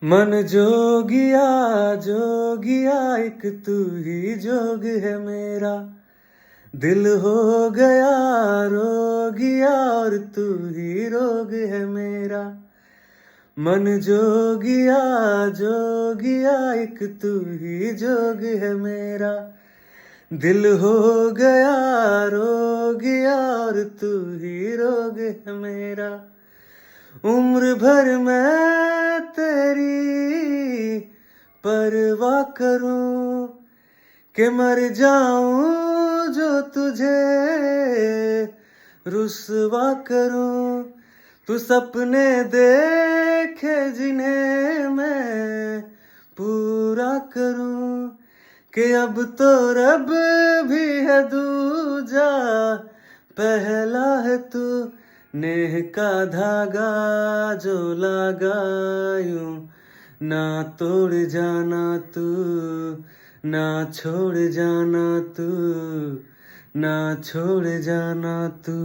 मन जोगिया जोगिया एक तू ही जोग है मेरा, दिल हो गया रोगिया और तू ही रोग है मेरा। मन जोगिया जोगिया एक तू ही जोग है मेरा, दिल हो गया रोगिया और तू ही रोग है मेरा। उम्र भर मैं तेरी परवाह करूं कि मर जाऊं जो तुझे रुसवा करूं। तू सपने देखे जिन्हें मैं पूरा करूं कि अब तो रब भी है दूजा, पहला है तू। नेह का धागा जो लगा यूं ना तोड़ जाना तू, ना छोड़ जाना तू, ना छोड़ जाना तू।